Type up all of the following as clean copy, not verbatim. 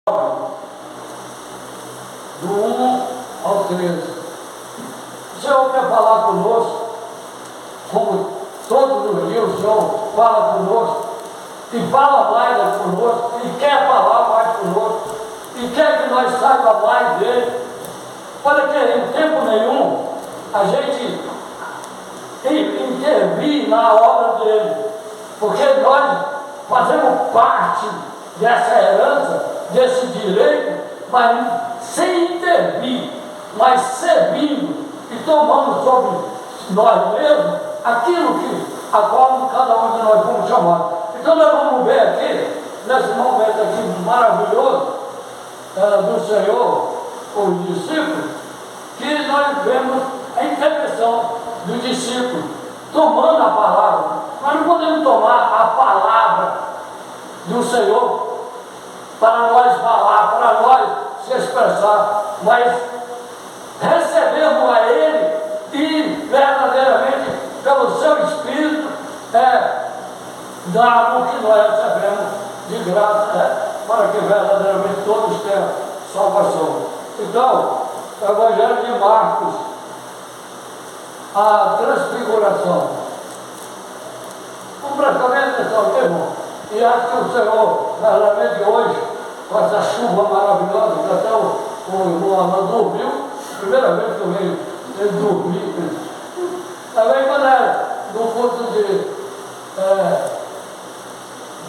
do 1 ao 13. O Senhor quer falar conosco, como todos os dias o Senhor fala conosco, e fala mais conosco, e quer falar mais conosco, e quer que nós saibamos mais dele. Olha que em tempo nenhum a gente intervir na obra dele, porque nós fazemos parte dessa herança, desse direito, mas sem intervir, mas servindo e tomando sobre nós mesmos aquilo que a qual cada um de nós fomos chamados. Então nós vamos ver aqui, nesse momento aqui maravilhoso do Senhor, os discípulos, que nós vemos a intervenção do discípulo tomando a palavra. Nós não podemos tomar a palavra do Senhor para nós falar, para nós se expressar, mas recebemos a Ele e verdadeiramente pelo seu Espírito dar o que nós recebemos de graça, para que verdadeiramente todos tenham salvação. Então, o Evangelho de Marcos, a transfiguração. Vamos prestar bem atenção aqui, irmão. E acho que o Senhor, realmente hoje, com essa chuva maravilhosa, que até o irmão Alan dormiu, primeira vez que eu vejo ele dormir. Também quando é no curso de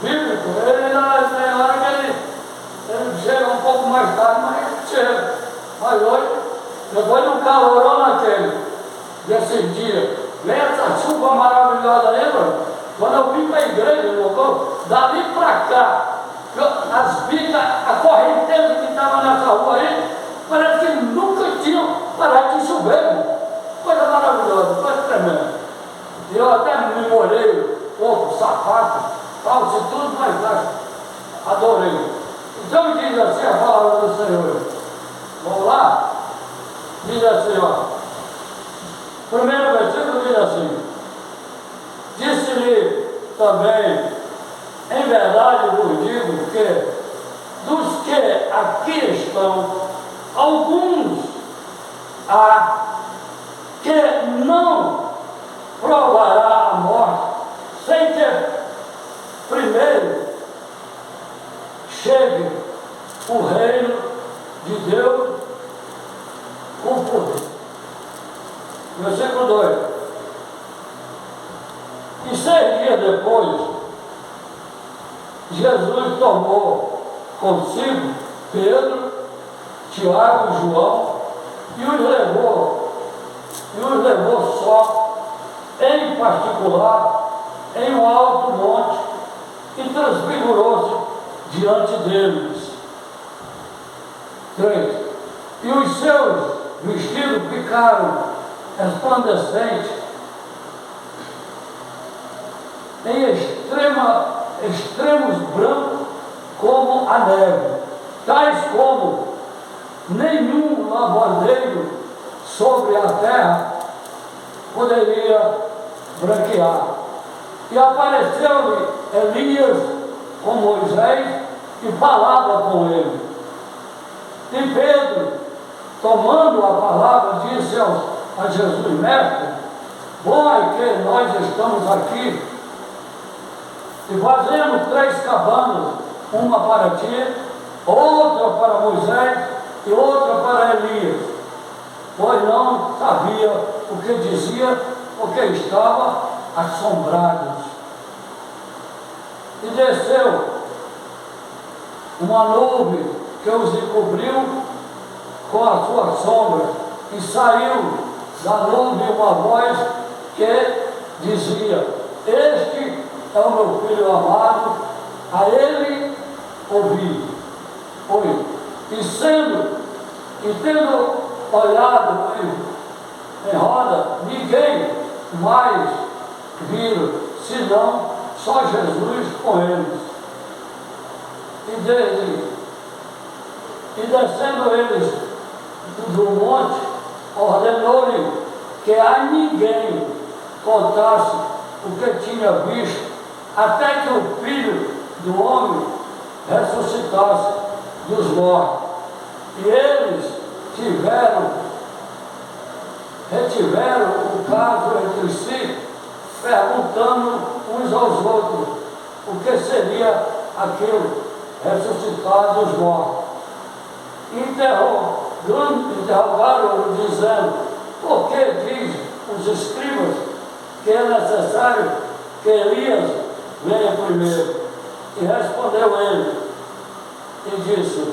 bíblico, ele tem hora que ele chega um pouco mais tarde, mas ele chega. Mas hoje, depois do calorão desse dia, vem essa chuva maravilhosa aí, mano. Quando eu vim para a igreja, dali para cá, as bicas, a correnteza que estava nessa rua aí, parece que nunca tinham parado de chover, mano. Coisa maravilhosa, coisa tremenda. E eu até me molhei, corpo, sapato, calça e tudo, mas adorei. Então diz assim a palavra do Senhor. Vamos lá? Diz assim, ó. Primeiro versículo diz assim: disse-lhe também, em verdade vos digo que dos que aqui estão, alguns há que não provará a morte sem que primeiro chegue o reino de Deus com poder. Versículo 2. E 6 dias depois, Jesus tomou consigo Pedro, Tiago e João e os levou só, em particular, em um alto monte e transfigurou-se diante deles. 3. E os seus vestidos ficaram resplandecentes em extremos brancos como a neve, tais como nenhum lavadeiro sobre a terra poderia branquear. E apareceu-lhe Elias com Moisés e falava com ele. E Pedro, tomando a palavra, disse a Jesus: Mestre, bom é que nós estamos aqui e fazemos 3 cabanas, uma para ti, outra para Moisés e outra para Elias, pois não sabia o que dizia, porque estava assombrados. E desceu uma nuvem que os encobriu com a sua sombra, e saiu da nuvem uma voz que dizia: Este é o meu filho amado, a ele ouvi. E tendo olhado em roda, ninguém mais viram, senão só Jesus com eles. E descendo eles do monte, ordenou-lhe que a ninguém contasse o que tinha visto, até que o Filho do Homem ressuscitasse. dos mortos. E eles retiveram o caso entre si, perguntando uns aos outros o que seria aquilo, ressuscitar dos mortos. Interrogaram-o, dizendo: por que diz os escribas que é necessário que Elias venha primeiro? E respondeu ele e disse: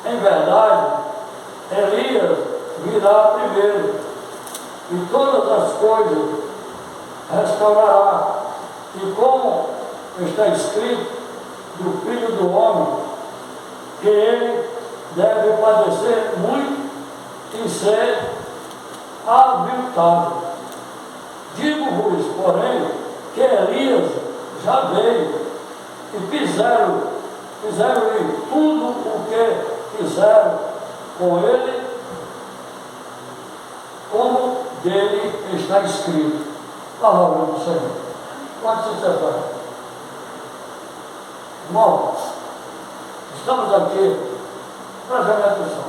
em verdade, Elias virá primeiro, e todas as coisas restaurará. E como está escrito do Filho do Homem, que ele deve padecer muito e ser aviltado. Digo-vos, porém, que Elias já veio, e fizeram-lhe tudo o que fizeram com ele, como dele está escrito. Palavra do Senhor. Pode se sentar. Irmão, estamos aqui, preste atenção.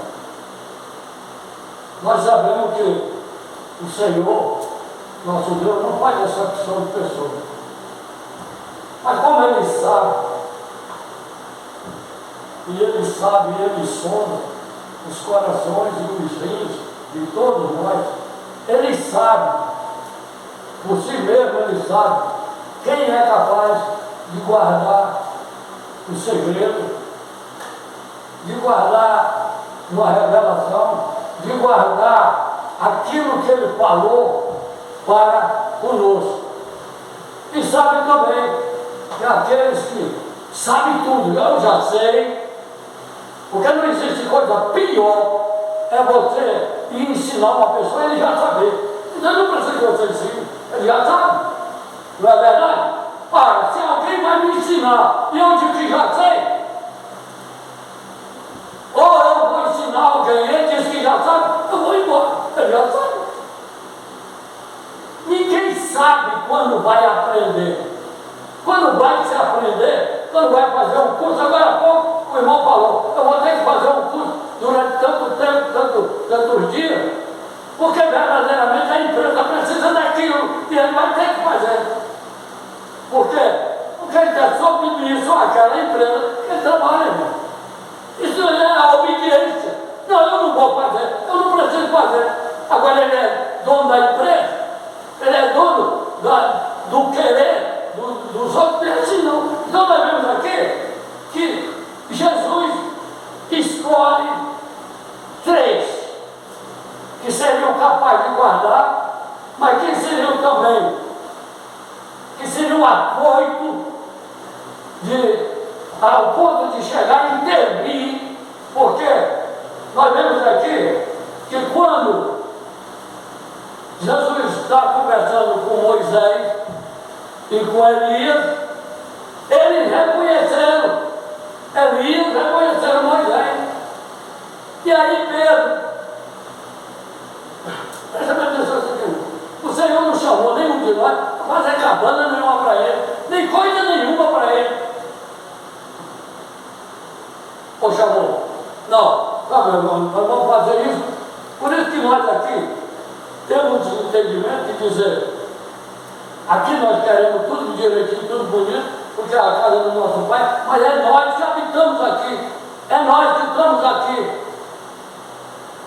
Nós sabemos que o Senhor, nosso Deus, não faz exceção de pessoas. Mas como Ele sabe, e Ele sonda os corações e os rins de todos nós, Ele sabe, por si mesmo Ele sabe, quem é capaz de guardar o segredo, de guardar uma revelação, de guardar aquilo que Ele falou para conosco. E sabe também que aqueles que sabem tudo, eu já sei, porque não existe coisa pior, é você ensinar uma pessoa e ele já saber. Então não precisa que você ensine, ele já sabe. Não é verdade? Ora, se alguém vai me ensinar e eu digo que já sei, ou eu vou ensinar alguém e ele diz que já sabe, eu vou embora, ele já sabe. Ninguém sabe quando vai aprender. Quando vai se aprender, quando vai fazer um curso, agora há pouco o irmão falou, eu vou ter que fazer um curso durante tanto tempo, tantos dias, porque verdadeiramente a empresa precisa daquilo e ele vai ter que fazer. Por quê? Porque ele quer submisso àquela empresa que ele trabalha, irmão. Isso é a obediência. Não, eu não vou fazer, eu não preciso fazer. Agora ele é dono da empresa, ele é dono do querer dos outros, assim não. Então nós vemos aqui que Jesus escolhe 3 que seriam capazes de guardar, mas que seriam também, que seriam afoito ao ponto de chegar a intervir, porque nós vemos aqui que quando Jesus está conversando com Moisés e com Elias, eles reconheceram Elias, reconheceram Moisés. E aí Pedro, presta atenção aqui, o Senhor não chamou nenhum de nós para fazer cabana nenhuma para ele, nem coisa nenhuma para ele. Ou chamou? Não, sabe, irmão, nós vamos fazer isso. Por isso que nós aqui temos um entendimento de dizer, aqui nós queremos tudo direitinho, tudo bonito, porque é a casa do nosso Pai, mas é nós que habitamos aqui, é nós que estamos aqui.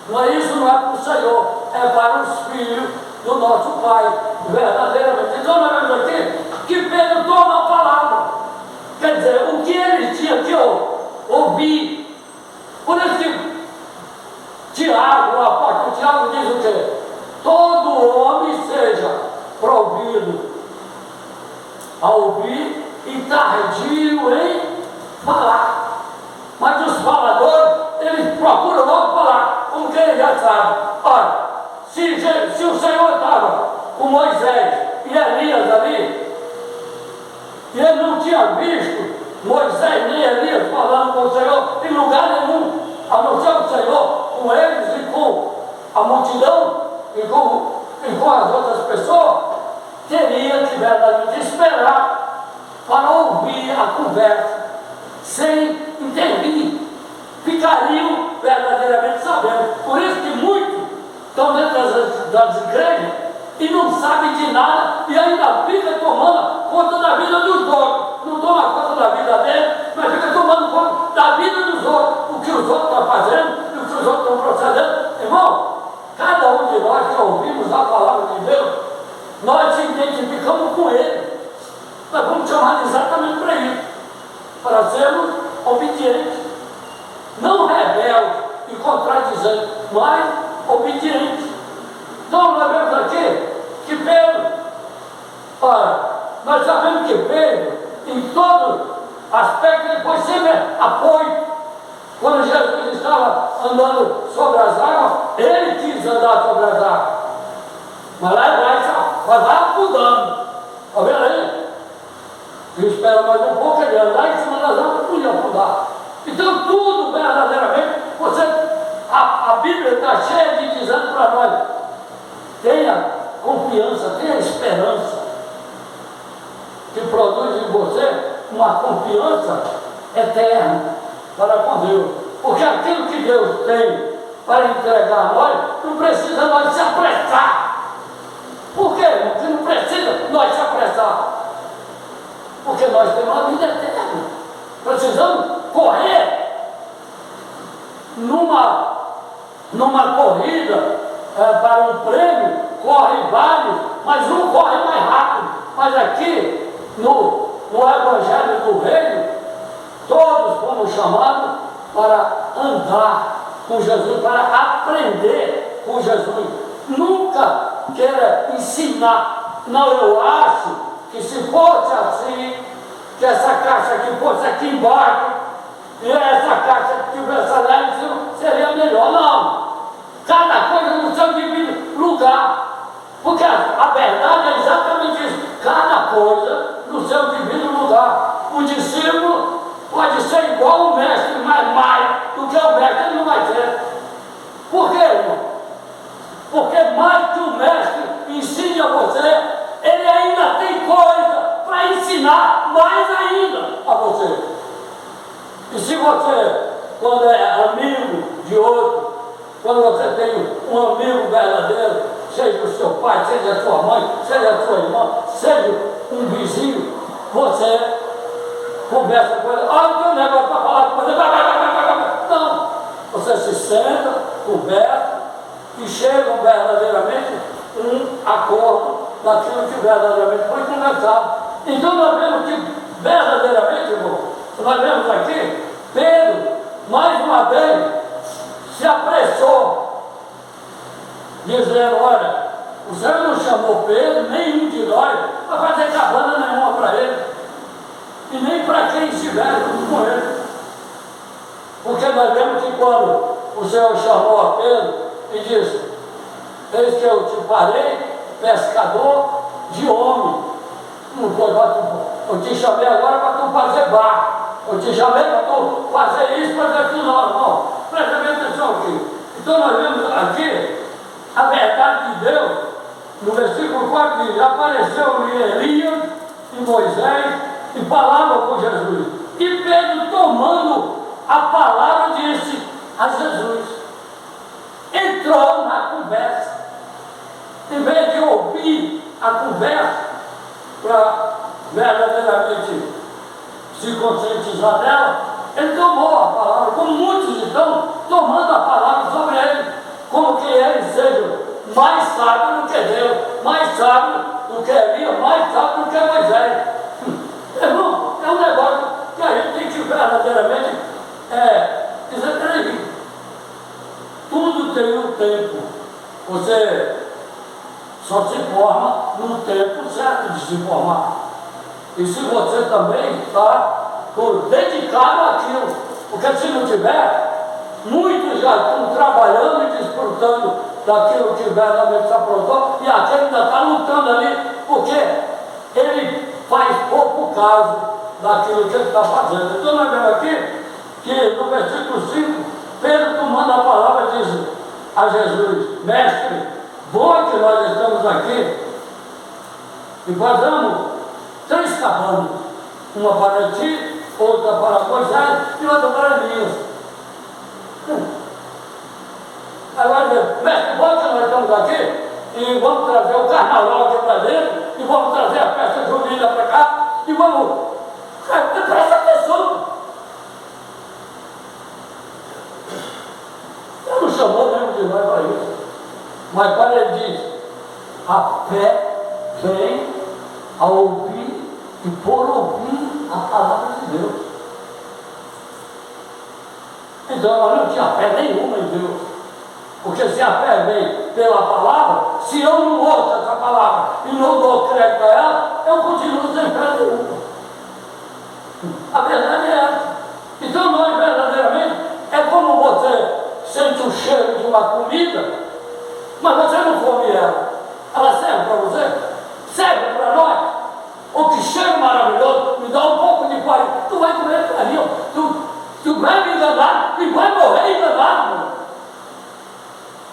Não é isso, não é para o Senhor, é para os filhos do nosso Pai, verdadeiramente. Então nós vemos aqui que Pedro toma a palavra, quer dizer, o que ele tinha que ouvir. Por isso que Tiago, o apóstolo Tiago diz o quê? Todo homem seja provido a ouvir e tardio em falar. Mas os faladores, eles procuram logo falar, como quem já sabe. Olha, se o Senhor estava com Moisés e Elias ali, e ele não tinha visto Moisés nem Elias falando com o Senhor em lugar nenhum, a não ser o Senhor com eles e com a multidão e com as outras pessoas, teria que verdadeiramente esperar para ouvir a conversa, sem intervir, ficariam verdadeiramente sabendo. Por isso que muitos estão dentro das igrejas e não sabem de nada e ainda fica tomando conta da vida dos outros. Não toma conta da vida dele, mas fica tomando conta da vida dos outros, o que os outros estão fazendo e o que os outros estão procedendo. Irmão, cada um de nós que ouvimos a palavra de Deus, nós se identificamos com ele. Nós vamos chamar exatamente para isso, para sermos obedientes, não rebeldes e contradizentes, mas obedientes. Então nós vemos aqui que Pedro, olha, nós sabemos que Pedro, em todo aspecto, ele foi sempre apoio. Quando Jesus estava andando sobre as águas, ele quis andar sobre as águas. Mas lá atrás estava afundando. Está vendo aí? E espera mais um pouco, ele andar em cima das águas, podia afundar. Então tudo verdadeiramente, a Bíblia está cheia de dizendo para nós, tenha confiança, tenha esperança, que produz em você uma confiança eterna para com Deus. Porque aquilo que Deus tem para entregar a nós, não precisa nós se apressar. Por quê? Porque não precisa nós se apressar. Porque nós temos uma vida eterna. Precisamos correr numa corrida para um prêmio, corre vários, mas um corre mais rápido. Mas aqui, no Evangelho do Reino, todos fomos chamados para andar com Jesus, para aprender com Jesus. Nunca queira ensinar. Não, eu acho que se fosse assim, que essa caixa aqui fosse aqui embaixo, e essa caixa que tivesse lá em cima, seria melhor. Não. Cada coisa no seu devido lugar. Porque a verdade é exatamente isso. Cada coisa no seu devido lugar. O discípulo pode ser igual ao mestre, mas mais do que o mestre ele não vai ser. Por quê, irmão? Porque mais que o mestre ensine a você, ele ainda tem coisa para ensinar mais ainda a você. E se você, quando é amigo de outro, quando você tem um amigo verdadeiro, seja o seu pai, seja a sua mãe, seja a sua irmã, seja um vizinho, você conversa com ele, olha o teu negócio para falar com ele, não, você se senta, conversa e chegam verdadeiramente um acordo daquilo que verdadeiramente foi conversado. Então nós vemos que verdadeiramente, irmão, nós vemos aqui, Pedro, mais uma vez, se apressou, dizendo, olha, o Senhor não chamou Pedro, nenhum de nós, para fazer cabana nenhuma para ele, e nem para quem estiver junto com ele. Porque nós vemos que quando o Senhor chamou a Pedro e disse, eis que eu te farei pescador de homem. Não foi para tu, eu te chamei agora para tu fazer barco. Eu te chamei para tu fazer isso, fazer aquilo, não, irmão. Presta bem atenção aqui. Então nós vemos aqui a verdade de Deus. No versículo 4 diz, apareceu-lhe Elias e Moisés e falavam com Jesus. E Pedro, tomando a palavra, disse a Jesus. Entrou na conversa. Em vez de ouvir a conversa, para verdadeiramente se conscientizar dela, ele tomou a palavra, como muitos estão tomando a palavra sobre ele, como que ele seja mais sábio do que Deus, mais sábio do que Elias, mais sábio do que Moisés. Irmão, é um negócio que a gente tem que verdadeiramente dizer, peraí, tudo tem um tempo. Você só se forma no tempo certo de se formar. E se você também está dedicado àquilo, porque se não tiver, muitos já estão trabalhando e desfrutando daquilo que verdadeiramente se aprontou, e aquele ainda está lutando ali, porque ele faz pouco caso daquilo que ele está fazendo. Então nós vemos aqui que no versículo 5, Pedro, tomando a palavra, diz a Jesus, mestre, bom é que nós estamos aqui e fazemos 3 cabanas, uma para ti, outra para Moisés e outra para Elias. estamos aqui e vamos trazer o carnaval aqui para dentro, e vamos trazer a festa junina para cá, e vamos. Presta atenção! Ele não chamou mesmo de nós para isso. Mas quando ele diz, a fé vem a ouvir e por ouvir a palavra de Deus. Então eu não tinha fé nenhuma em Deus. Porque se a fé vem pela palavra, se eu não ouço essa palavra e não dou crédito a ela, eu continuo sem fé nenhuma. A verdade é essa. Então nós verdadeiramente, é como você sente o cheiro de uma comida, mas você não come ela. Ela serve para você? Serve para nós? Oh, que cheiro maravilhoso, me dá um pouco de farinha. Tu vai comer farinha, tu vai me enganar e vai morrer enganado.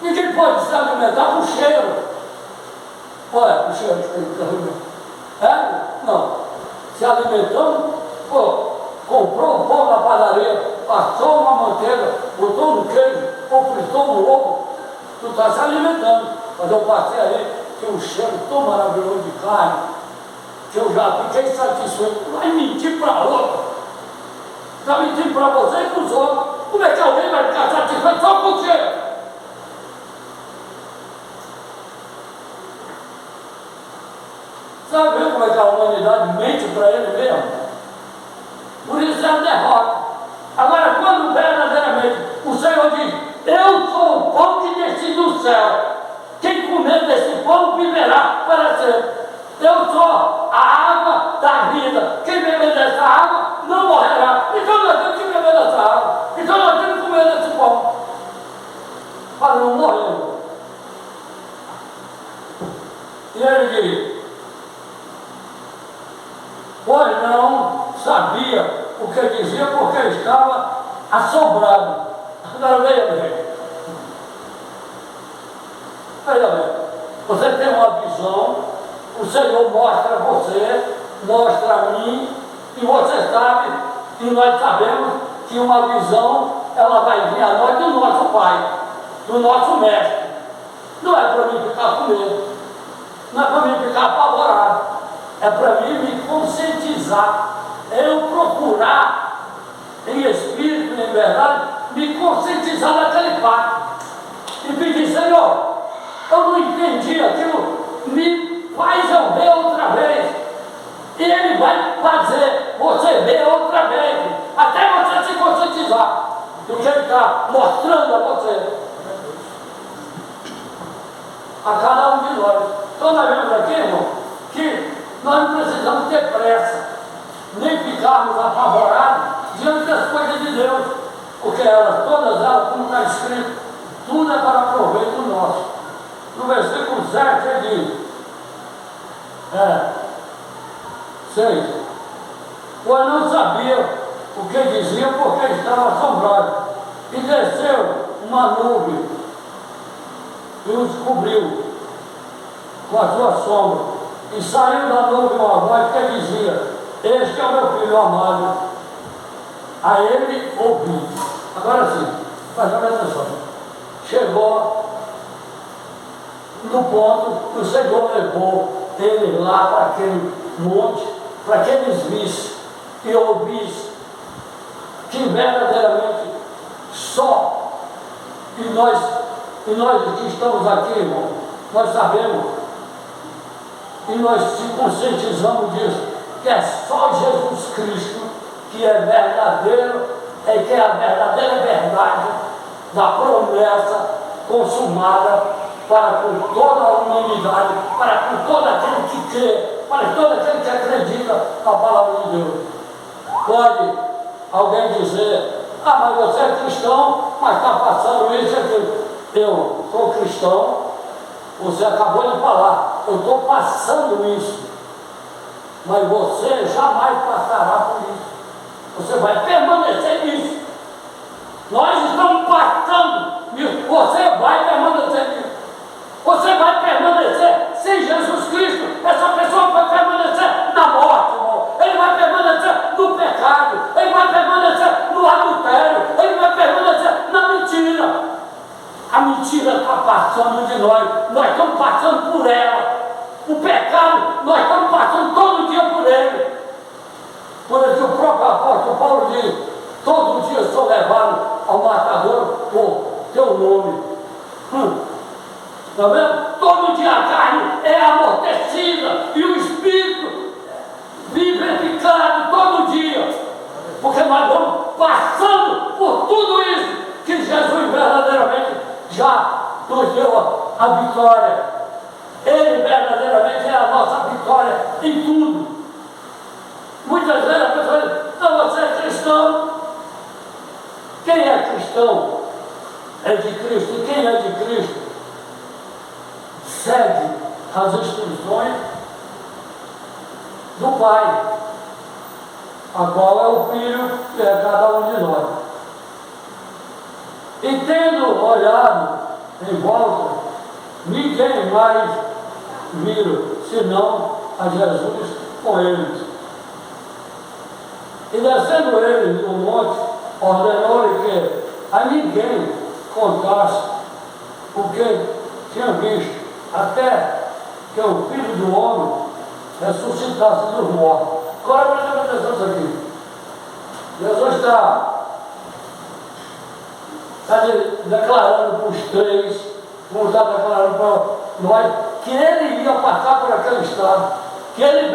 Ninguém pode se alimentar com cheiro. Olha, o cheiro que tem. É? Não. Se alimentando, comprou um pão na padaria, passou uma manteiga, botou no queijo, ou fritou no ovo, tu está se alimentando. Mas eu passei aí, tinha um cheiro tão maravilhoso de carne, que eu já fiquei satisfeito. Tu vai mentir para outro. Está mentindo para você e para os outros. Como é que alguém vai ficar satisfeito só com o cheiro? Sabe como é que a humanidade mente para ele mesmo? Por isso é a derrota. Agora, quando verdadeiramente o Senhor diz, eu sou o pão que desci do céu, quem comer desse pão viverá para sempre. Eu sou a água da vida, quem beber dessa água não morrerá. Então nós temos que beber dessa água, então nós temos que comer desse pão para não morrer. E ele diz, pois não sabia o que dizia porque estava assombrado. Agora veja bem. Veja bem. Você tem uma visão, o Senhor mostra a você, mostra a mim, e você sabe, e nós sabemos que uma visão, ela vai vir a nós do nosso Pai, do nosso Mestre. Não é para mim ficar com medo, não é para mim ficar apavorado, é para mim me conscientizar, é eu procurar, em espírito e em verdade, me conscientizar daquele fato. E pedir, Senhor, eu não entendi aquilo, me faz eu ver outra vez. E Ele vai fazer você ver outra vez, até você se conscientizar do que Ele está mostrando a você. A cada um de nós. Então nós vemos aqui, irmão, que nós não precisamos ter pressa, nem ficarmos apavorados diante das coisas de Deus, porque todas elas, como está escrito, tudo é para proveito nosso. No versículo 7 ele diz, 6, pois não sabia o que dizia porque estava assombrado, e desceu uma nuvem e os cobriu com a sua sombra, e saiu da nuvem uma voz que dizia, este é o meu filho amado, a ele ouvi. Agora sim, presta atenção. Chegou no ponto que o Senhor levou ele lá para aquele monte, para que eles vissem e ouvissem que verdadeiramente só, e nós que estamos aqui, irmão, nós sabemos e nós se conscientizamos disso, que é só Jesus Cristo que é verdadeiro, que é a verdadeira verdade da promessa consumada para com toda a humanidade, para com todo aquele que crê, para todo aquele que acredita na palavra de Deus. Pode alguém dizer, mas você é cristão, mas está passando isso e aquilo. Eu sou cristão, você acabou de falar, eu estou passando isso, mas você jamais passará por isso. Você vai permanecer nisso. Nós estamos passando nisso. Você vai permanecer nisso. Você vai permanecer sem Jesus Cristo. Essa pessoa vai permanecer na morte, irmão. Ele vai permanecer no pecado. Ele vai permanecer no adultério. Ele vai permanecer na mentira. A mentira está passando de nós estamos passando por ela. O pecado, nós estamos passando todo dia por ele. Por isso o próprio apóstolo Paulo diz, todo dia sou levado ao matador por teu nome. Está vendo? Todo dia a carne é amortecida e o espírito vivificado todo dia. Porque nós vamos passando por tudo isso que Jesus verdadeiramente já nos deu a vitória. Ele verdadeiramente é a nossa vitória em tudo. Muitas vezes a pessoa diz, não, você é cristão. Quem é cristão é de Cristo. E quem é de Cristo segue as instruções do Pai, a qual é o Filho, que é cada um de nós. E tendo olhado em volta, ninguém mais viram, senão a Jesus com eles. E descendo ele do monte, ordenou-lhe que a ninguém contasse o que tinha visto, até que o Filho do Homem ressuscitasse dos mortos. Agora presta atenção nisso aqui. Jesus está declarando para os três, como está declarando para nós, que ele ia passar por aquele estado, que ele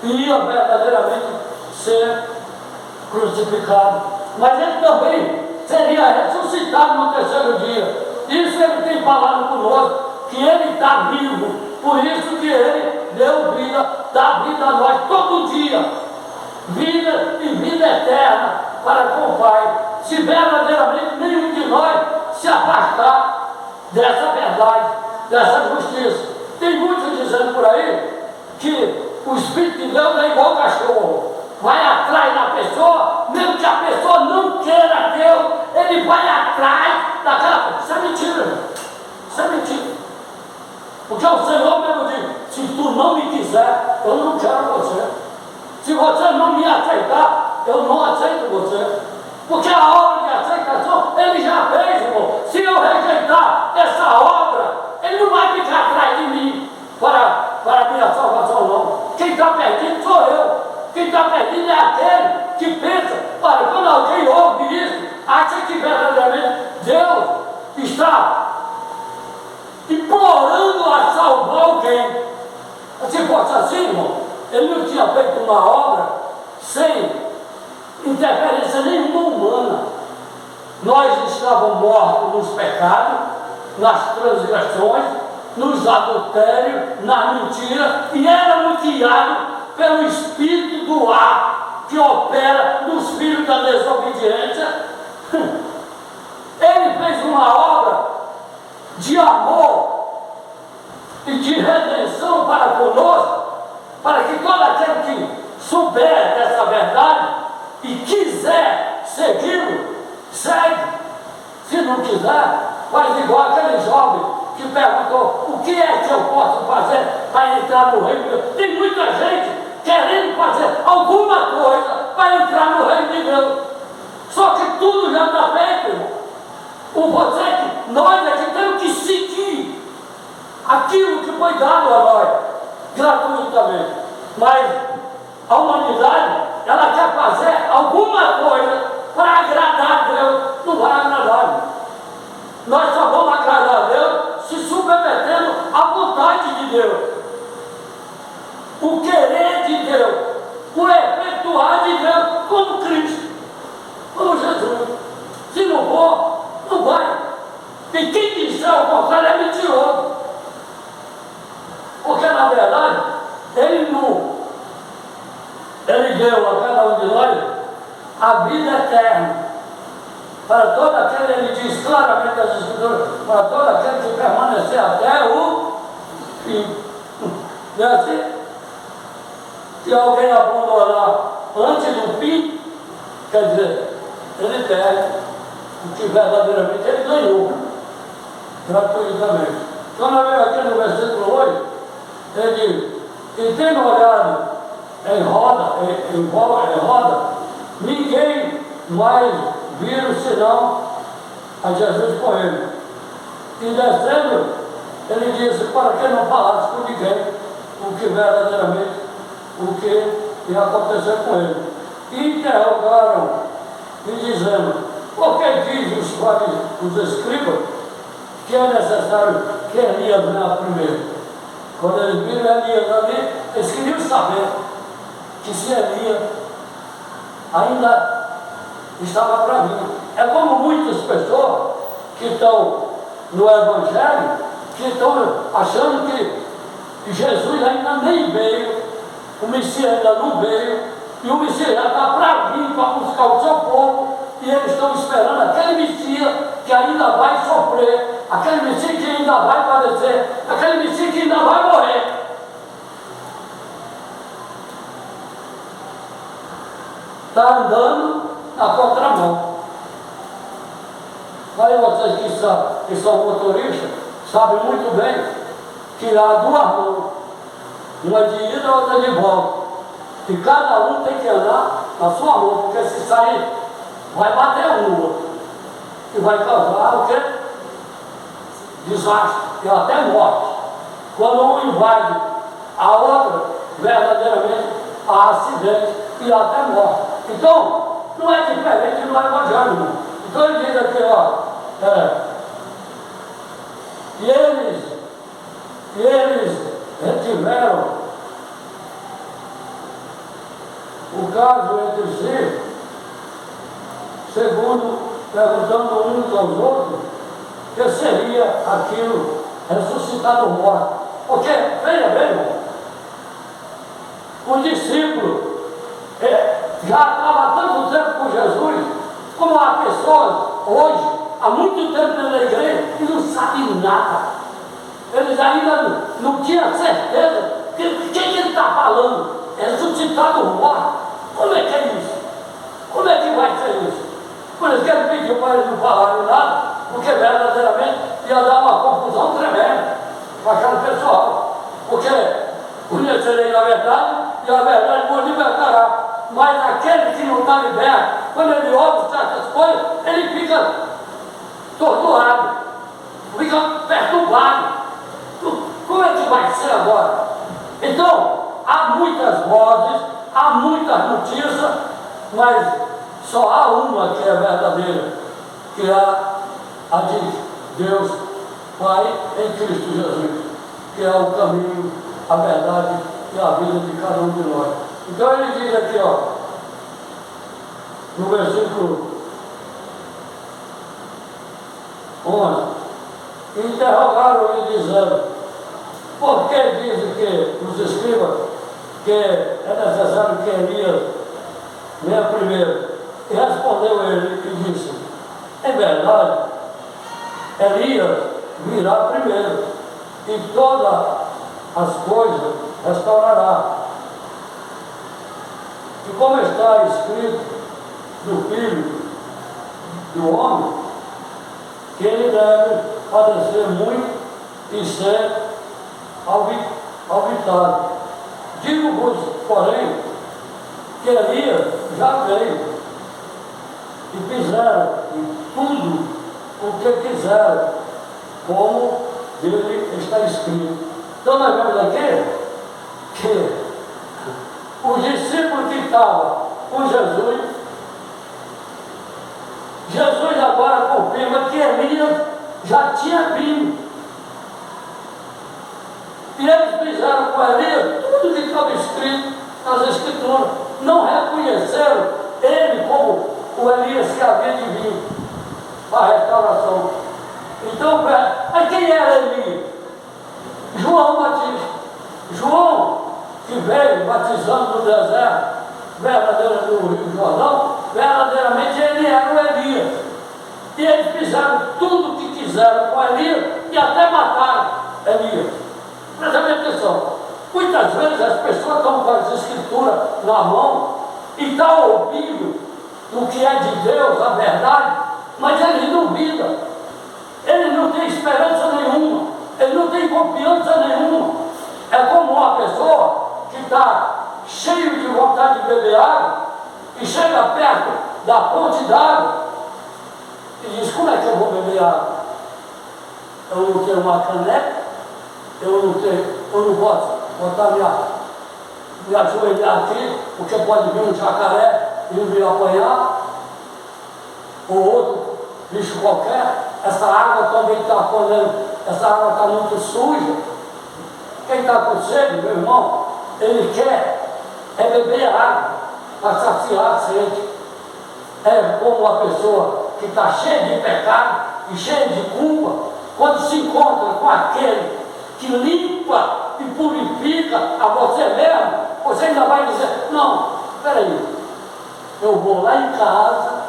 ia verdadeiramente ser crucificado, mas ele também seria ressuscitado no terceiro dia. Isso ele tem falado conosco, que ele está vivo, por isso que ele deu vida, dá vida a nós todo dia, vida e vida eterna para com o Pai, se verdadeiramente nenhum de nós se afastar dessa verdade, dessa justiça. Tem muitos dizendo por aí que o Espírito de Deus é igual cachorro, vai atrás da pessoa, mesmo que a pessoa não queira Deus, ele vai atrás daquela pessoa. Isso é mentira, isso é mentira. Porque o Senhor mesmo diz, se tu não me quiser, eu não quero você. Se você não me aceitar, eu não aceito você. Porque a obra de aceitação, ele já fez, irmão. Se eu rejeitar essa obra, ele não vai ficar atrás de mim para a minha salvação, não. Quem está perdido sou eu. Quem está perdido é aquele que pensa, olha, quando alguém ouve isso, acha que verdadeiramente Deus está implorando a salvar alguém. Se fosse assim, irmão, ele não tinha feito uma obra sem interferência nenhuma humana. Nós estávamos mortos nos pecados, nas transgressões, nos adultérios, nas mentiras, e éramos guiados pelo espírito do ar que opera nos filhos da desobediência. Ele fez uma obra de amor e de redenção para conosco, para que todo aquele que souber dessa verdade e quiser segui-lo, segue. Se não quiser, faz igual aquele jovem que perguntou, o que é que eu posso fazer para entrar no reino de Deus? Tem muita gente querendo fazer alguma coisa para entrar no reino de Deus. Só que tudo já está feito, irmão. Nós é que temos que seguir aquilo que foi dado a nós, gratuitamente. Mas a humanidade, ela quer fazer alguma coisa para agradar a Deus. Não vai agradar, irmão. Nós só vamos agradar a Deus se submetendo à vontade de Deus. O querer de Deus, o efetuar de Deus, como Cristo, como Jesus. Se não for, não vai. E quem disser o contrário é mentiroso. Porque na verdade, ele deu a cada um de nós a vida eterna. Para todo aquele, ele diz claramente as Escrituras, para todo aquele que permanecer até o fim. Não é assim? Se alguém abandonar antes do fim, quer dizer, ele perde o que verdadeiramente ele ganhou, gratuitamente. Então, nós vemos aqui no versículo 8, ele diz, e tendo olhado em roda, ninguém mais viram senão a Jesus com ele. E descendo, ele disse para que não falasse com ninguém o que verdadeiramente, o que ia acontecer com ele. E interrogaram, e dizendo, por que diz os escribas que é necessário que Elias venha primeiro? Quando eles viram Elias ali, eles queriam saber que se Elias ainda estava para vir. É como muitas pessoas que estão no Evangelho, que estão achando que Jesus ainda nem veio, o Messias ainda não veio, e o Messias já está para vir, para buscar o seu povo, e eles estão esperando aquele Messias que ainda vai sofrer, aquele Messias que ainda vai padecer, aquele Messias que ainda vai morrer. Está andando na contramão. Aí vocês que são motoristas sabem muito bem que há duas mãos, uma de ida e outra de volta. E cada um tem que andar na sua mão, porque se sair, vai bater um no outro. E vai causar o quê? Desastre e até morte. Quando um invade a outra, verdadeiramente há acidente e até morte. Então, não é diferente no Evangelho, irmão. Então ele diz aqui, ó, e eles retiveram o caso entre si, segundo, perguntando uns aos outros, que seria aquilo ressuscitado morto. Porque, veja bem, irmão, os discípulos já estavam há tanto tempo com Jesus, como há pessoas hoje, há muito tempo na igreja, e não sabem nada. Eles ainda não tinham certeza de quem ele está falando. É ressuscitado morto. Como é que é isso? Como é que vai ser isso? Por isso que ele pediu para eles não falarem nada, porque verdadeiramente ia dar uma confusão tremenda para aquele pessoal. Porque conhecerei a verdade e a verdade vos libertará. Mas aquele que não está liberto, quando ele ouve certas coisas, ele fica torturado, fica perturbado. Como é que vai ser agora? Então, há muitas vozes, há muitas notícias, mas só há uma que é verdadeira, que é a de Deus Pai em Cristo Jesus, que é o caminho, a verdade e a vida de cada um de nós. Então ele diz aqui, ó, no versículo 11, interrogaram-lhe dizendo, por que dizem que os escribas que é necessário que Elias venha primeiro? E respondeu ele e disse, em verdade, Elias virá primeiro e todas as coisas restaurará. E como está escrito do Filho do Homem, que ele deve padecer muito e ser auditado. Digo-vos, porém, que Elias já veio e fizeram tudo o que quiseram, como dele está escrito. Então nós vemos aqui que os discípulos que estavam com Jesus, Jesus agora confirma que Elias já tinha vindo. E eles fizeram com Elias tudo que estava escrito nas Escrituras. Não reconheceram ele como o Elias que havia de vir para a restauração. Então, quem era Elias? João Batista. João, que veio batizando no deserto, verdadeiramente no Rio Jordão, verdadeiramente ele era o Elias. E eles fizeram tudo o que quiseram com Elias e até mataram Elias. Presta bem atenção. Muitas vezes as pessoas estão com as escrituras na mão e estão ouvindo o que é de Deus, a verdade, mas ele duvida. Ele não tem esperança nenhuma. Ele não tem confiança nenhuma. É como uma pessoa que está cheio de vontade de beber água e chega perto da fonte d'água e diz, como é que eu vou beber água? eu não tenho uma caneca, eu não posso botar me ajoelhar aqui, porque pode vir um jacaré e me apanhar, ou outro bicho qualquer. Essa água também está essa água está muito suja. Quem está com sede, meu irmão, ele quer beber água para saciar a sede. É como uma pessoa que está cheia de pecado e cheia de culpa, quando se encontra com aquele que limpa e purifica a você mesmo, você ainda vai dizer, não, espera aí, eu vou lá em casa,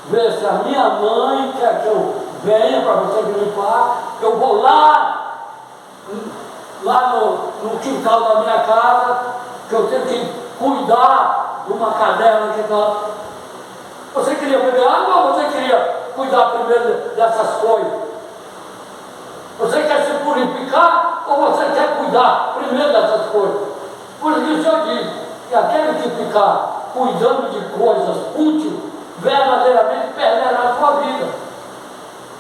ver se a minha mãe quer que eu venha para você me limpar, eu vou lá no quintal da minha casa, que eu tenho que cuidar de uma cadela que está. Você queria beber água ou você queria cuidar primeiro dessas coisas? Você quer se purificar ou você quer cuidar primeiro dessas coisas? Por isso que o Senhor diz que aquele que ficar cuidando de coisas úteis, verdadeiramente perderá a sua vida.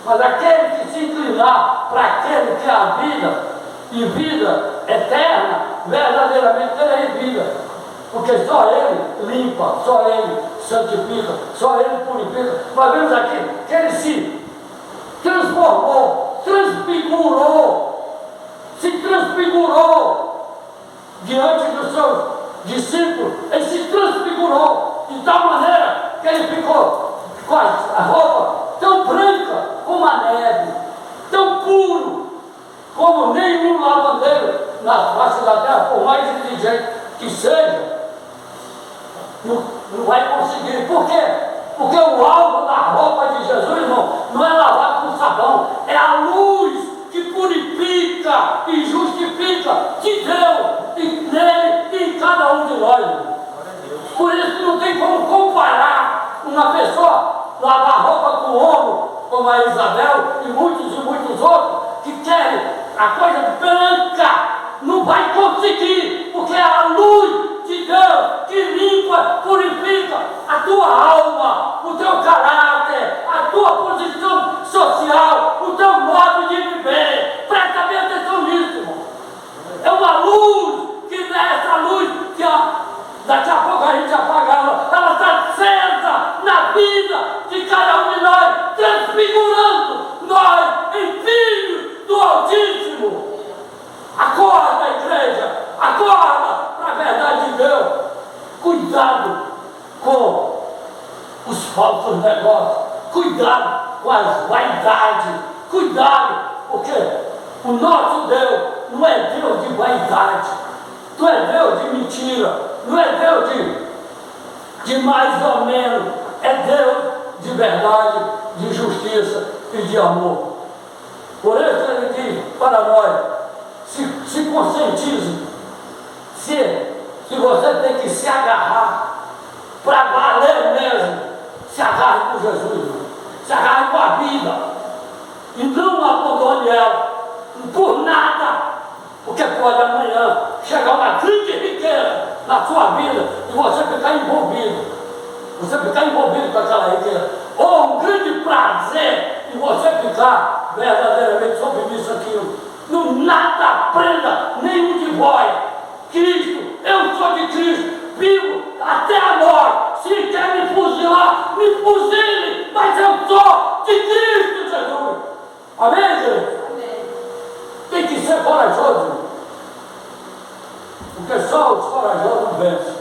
Mas aquele que se inclinar para aquele que é a vida e vida eterna, verdadeiramente terá vida. Porque só Ele limpa, só Ele santifica, só Ele purifica. Nós vemos aqui que Ele se transformou, se transfigurou diante dos seus discípulos. Ele se transfigurou de tal maneira que Ele ficou com a roupa tão branca como a neve, tão puro como nenhum lavandeiro na face da terra, por mais inteligente que seja, não vai conseguir. Por quê? Porque o alvo da roupa de Jesus, irmão, não é lavar com sabão, é a luz que purifica e justifica de Deus e nele e em cada um de nós. Por isso não tem como comparar uma pessoa lavar roupa com o ombro, como a Isabel e muitos outros que querem a coisa branca. Não vai conseguir, porque é a luz de Deus que limpa, purifica a tua alma, o teu caráter, a tua posição social, o teu modo de viver. Presta bem atenção nisso, irmão. É uma luz que é essa luz que daqui a pouco a gente apaga ela está acesa na vida de cada um de nós, transfigurando nós em filhos do Altíssimo. Acorda, igreja, acorda para a verdade de Deus. Cuidado com os falsos negócios, cuidado com as vaidades, cuidado, porque o nosso Deus não é Deus de vaidade, não é Deus de mentira, não é Deus de mais ou menos, é Deus de verdade, de justiça e de amor. Por isso ele diz para nós, se conscientize, se você tem que se agarrar para valer mesmo, se agarre com Jesus, se agarre com a vida e não abandone ela por nada, porque pode amanhã chegar uma grande riqueza na sua vida e você ficar envolvido com aquela riqueza, ou um grande prazer e você ficar verdadeiramente submisso àquilo. Não nada prenda nenhum de vós. Cristo, eu sou de Cristo, vivo até a morte. Se quer me fuzilar, me fuzile, mas eu sou de Cristo Jesus. Amém, igreja? Amém. Tem que ser corajoso, porque só os corajosos vencem,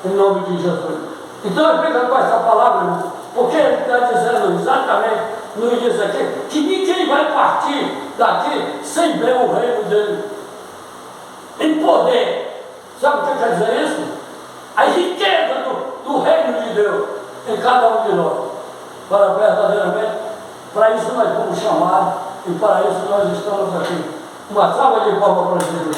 em nome de Jesus. Então fica com essa palavra, irmão, porque ele está dizendo exatamente no início aqui, que ninguém vai partir daqui sem ver o reino dele em poder. Sabe o que quer dizer isso? A riqueza do reino de Deus em cada um de nós. Para verdadeiramente, para isso nós fomos chamados e para isso nós estamos aqui. Uma salva de palmas para Jesus.